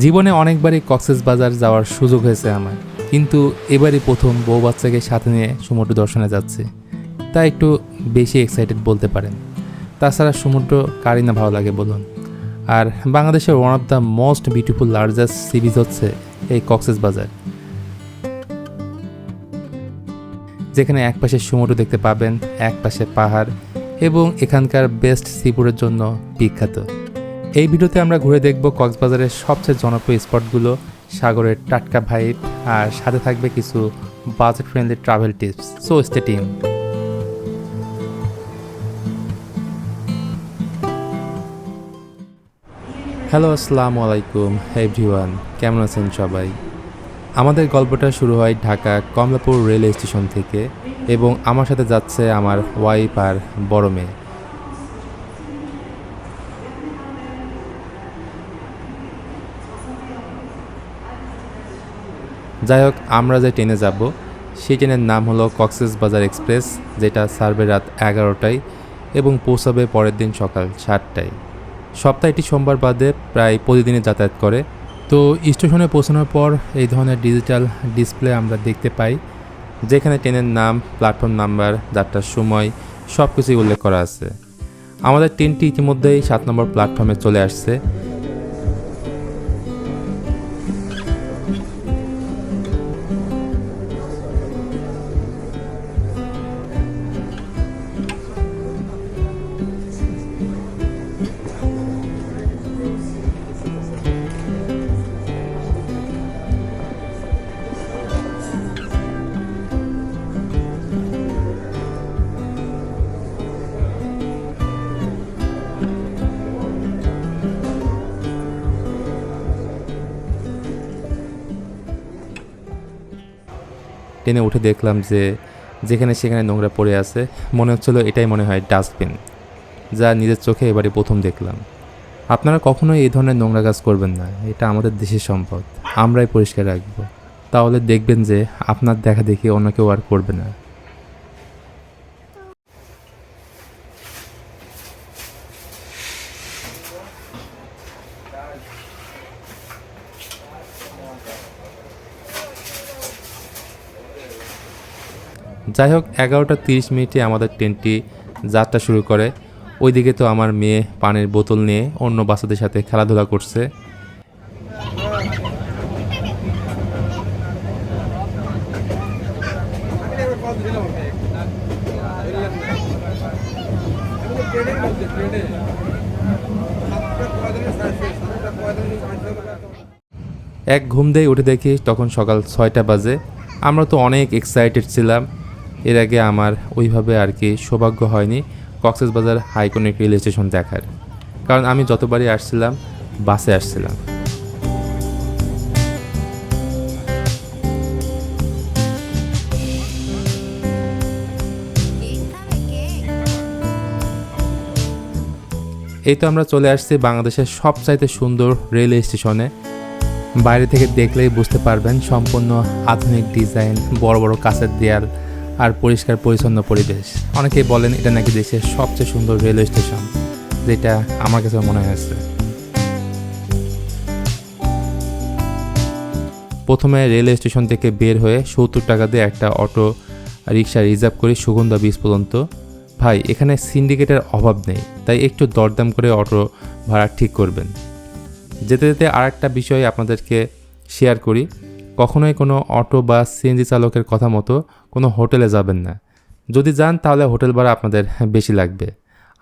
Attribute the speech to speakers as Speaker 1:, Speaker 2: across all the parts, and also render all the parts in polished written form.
Speaker 1: জীবনে অনেকবারই কক্সবাজার যাওয়ার সুযোগ হয়েছে আমার, কিন্তু এবারই প্রথম বউ বাচ্চাকে সাথে নিয়ে সমুদ্র দর্শনে যাচ্ছে, তাই একটু বেশি এক্সাইটেড বলতে পারেন। তাছাড়া সমুদ্র কারই না ভালো লাগে বলুন। আর বাংলাদেশের one of the most beautiful largest sea beach হচ্ছে এই কক্সবাজার, যেখানে এক পাশে সমুদ্র দেখতে পাবেন, এক পাশে পাহাড় এবং এখানকার বেস্ট সিফুডের জন্য বিখ্যাত। এই ভিডিওতে আমরা ঘুরে দেখব কক্সবাজারের সবচেয়ে জনপ্রিয় স্পটগুলো, সাগরের টাটকা ভাইব, আর সাথে থাকবে কিছু budget friendly travel tips. So stay tuned. Hello, আসসালামু আলাইকুম এভরিওয়ান, কেমন আছেন সবাই? আমাদের গল্পটা শুরু হয় ঢাকা কমলাপুর রেলওয়ে স্টেশন থেকে, এবং আমার সাথে যাচ্ছে আমার ওয়াইফ আর বড় মেয়ে। যাই হোক, আমরা যে ট্রেনে যাব সেই ট্রেনের নাম হলো কক্সবাজার এক্সপ্রেস, যেটা ছাড়বে রাত 11টায় এবং পৌঁছাবে পরের দিন সকাল 7টায়। সপ্তাহে এটি সোমবার বাদে প্রায় প্রতিদিনই যাতায়াত করে। তো স্টেশনে পৌঁছানোর পর এই ধরনের ডিজিটাল ডিসপ্লে আমরা দেখতে পাই, যেখানে ট্রেনের নাম, প্ল্যাটফর্ম নাম্বার, যাত্রার সময় সব কিছুই উল্লেখ করা আছে। আমাদের ট্রেনটি ইতিমধ্যেই 7 নম্বর প্ল্যাটফর্মে চলে আসছে। ট্রেনে উঠে দেখলাম যে যেখানে সেখানে নোংরা পড়ে আছে, মনে হচ্ছিলো এটাই মনে হয় ডাস্টবিন, যা নিজের চোখে এবারে প্রথম দেখলাম। আপনারা কখনোই এই ধরনের নোংরা কাজ করবেন না, এটা আমাদের দেশের সম্পদ, আমরাই পরিষ্কার রাখবো। তাহলে দেখবেন যে আপনার দেখা দেখি অন্য কেউ আর করবে না। যাই হোক, 11টা 30 আমাদের ট্রেনটি যাত্রা শুরু করে। ওইদিকে তো আমার মেয়ে পানির বোতল নিয়ে অন্য বাচ্চাদের সাথে খেলাধুলা করছে। এক ঘুম দিয়ে উঠে দেখি তখন সকাল 6টা বাজে। আমরা তো অনেক এক্সাইটেড ছিলাম। এর আগে আমার ওইভাবে আর কি সৌভাগ্য হয়নি কক্সবাজার আইকনিক রেল স্টেশন দেখার, কারণ আমি যতবারই আসছিলাম বাসে আসছিলাম। এই তো আমরা চলে আসছি বাংলাদেশের সবচাইতে সুন্দর রেলওয়ে স্টেশনে। বাইরে থেকে দেখলেই বুঝতে পারবেন, সম্পূর্ণ আধুনিক ডিজাইন, বড় বড় কাঁচের দেয়াল আর পরিষ্কার পরিচ্ছন্ন পরিবেশ। অনেকেই বলেন এটা নাকি দেশের সবচেয়ে সুন্দর রেলওয়ে স্টেশন, যেটা আমার কাছে মনে হয়েছে। প্রথমে রেলওয়ে স্টেশন থেকে বের হয়ে 70 টাকা দিয়ে একটা অটো রিক্সা রিজার্ভ করি সুগন্ধা বিচ পর্যন্ত। ভাই, এখানে সিন্ডিকেটের অভাব নেই, তাই একটু দরদাম করে অটো ভাড়া ঠিক করবেন। যেতে যেতে আর একটা বিষয় আপনাদেরকে শেয়ার করি, কখনোই কোনো অটো বা সিএনজি চালকের কথা মতো কোনো হোটেলে যাবেন না। যদি যান তাহলে হোটেল ভাড়া আপনাদের বেশি লাগবে।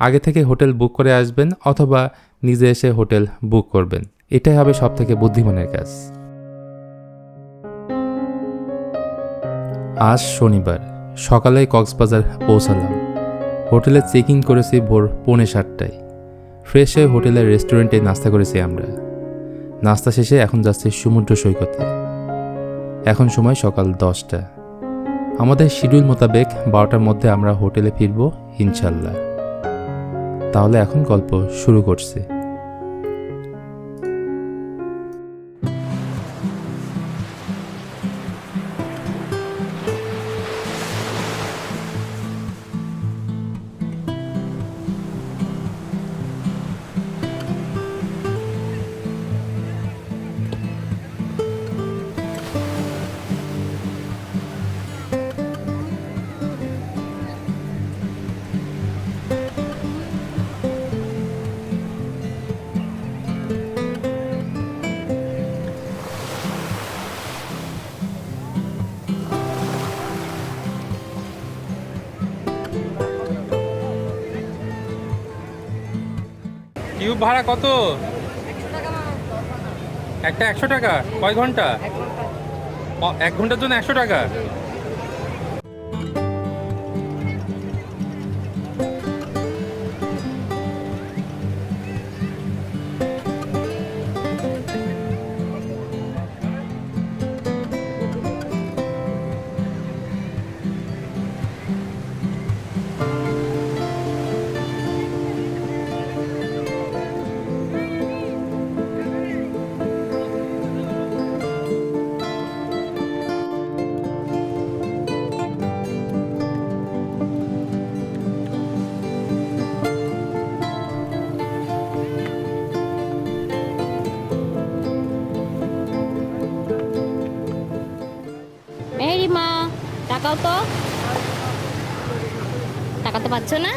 Speaker 1: আগে থেকে হোটেল বুক করে আসবেন অথবা নিজে এসে হোটেল বুক করবেন, এটাই হবে সবথেকে বুদ্ধিমানের কাজ। আজ শনিবার সকালেই কক্সবাজার পৌঁছালাম। হোটেলে চেক ইন করেছি ভোর 6:45। ফ্রেশ হয়ে হোটেলের রেস্টুরেন্টে নাস্তা করেছি আমরা। নাস্তা শেষে এখন যাচ্ছি সমুদ্র সৈকতে। এখন সময় সকাল 10টা। আমাদের শিডিউল মোতাবেক 12টার মধ্যে আমরা হোটেলে ফিরব ইনশাল্লাহ। তাহলে এখন গল্প শুরু করছি। টিউব ভাড়া কত? একটা 100 টাকা? কয় ঘন্টা? 1 ঘন্টার জন্য 100 টাকা?
Speaker 2: মেহেরিমা, টাকাও তো, টাকা তো পাচ্ছ না।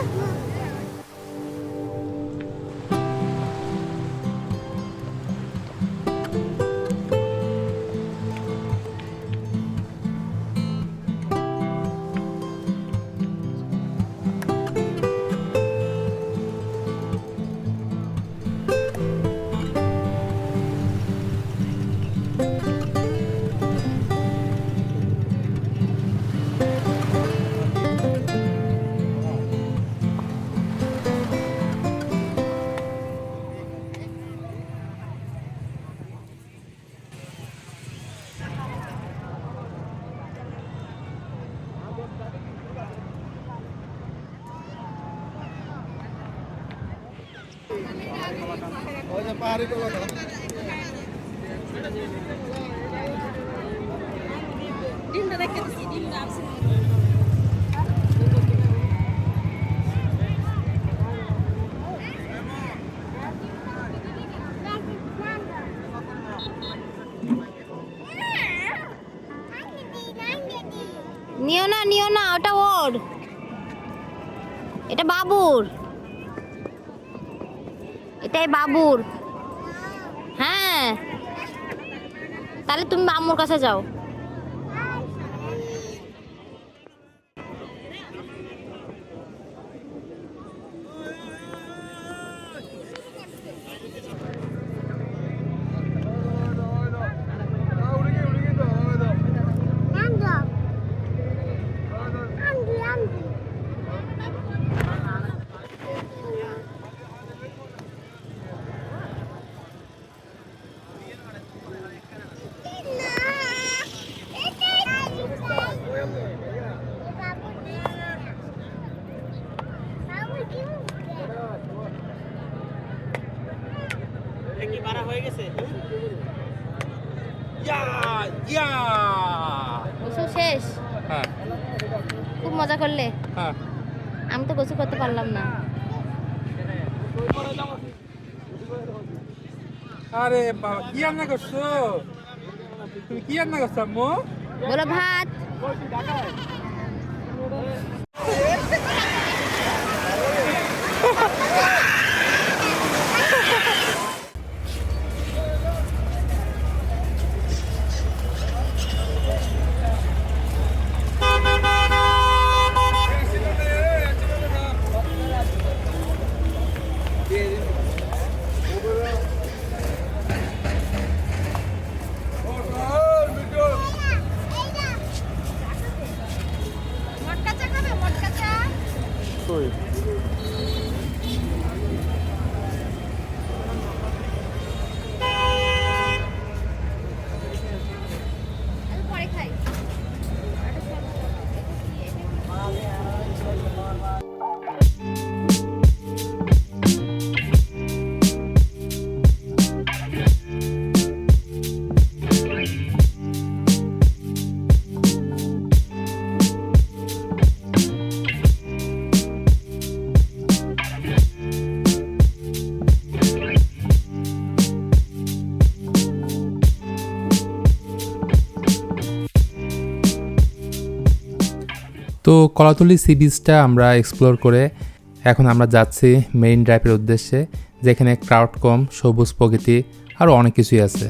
Speaker 2: নিও না, ওটা ওর, এটা বাবুর, এটাই বাবুর। হ্যাঁ, তাহলে তুমি আম্মুর কাছে যাও। গোসল শেষ?
Speaker 1: হ্যাঁ।
Speaker 2: খুব মজা করলে?
Speaker 1: হ্যাঁ।
Speaker 2: আমি তো গোসল করতে পারলাম না।
Speaker 1: আরে বাবা, কি রান্না করছো? তুমি কি রান্না করছো আম্মু?
Speaker 2: বলো ভাত।
Speaker 1: তো কলাতলি সি বিচটা আমরা এক্সপ্লোর করে এখন আমরা যাচ্ছি মেরিন ড্রাইভের উদ্দেশ্যে, যেখানে ক্রাউড কম, সবুজ প্রকৃতি আরও অনেক কিছুই আছে।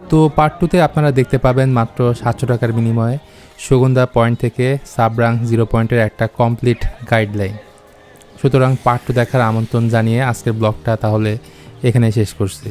Speaker 1: তো পার্ট 2তে আপনারা দেখতে পাবেন মাত্র 700 টাকার বিনিময়ে সুগন্ধা পয়েন্ট থেকে সাবরাং 0 পয়েন্টের একটা কমপ্লিট গাইডলাইন। সুতরাং পার্ট 2 দেখার আমন্ত্রণ জানিয়ে আজকের ব্লগটা তাহলে এখানে শেষ করছি।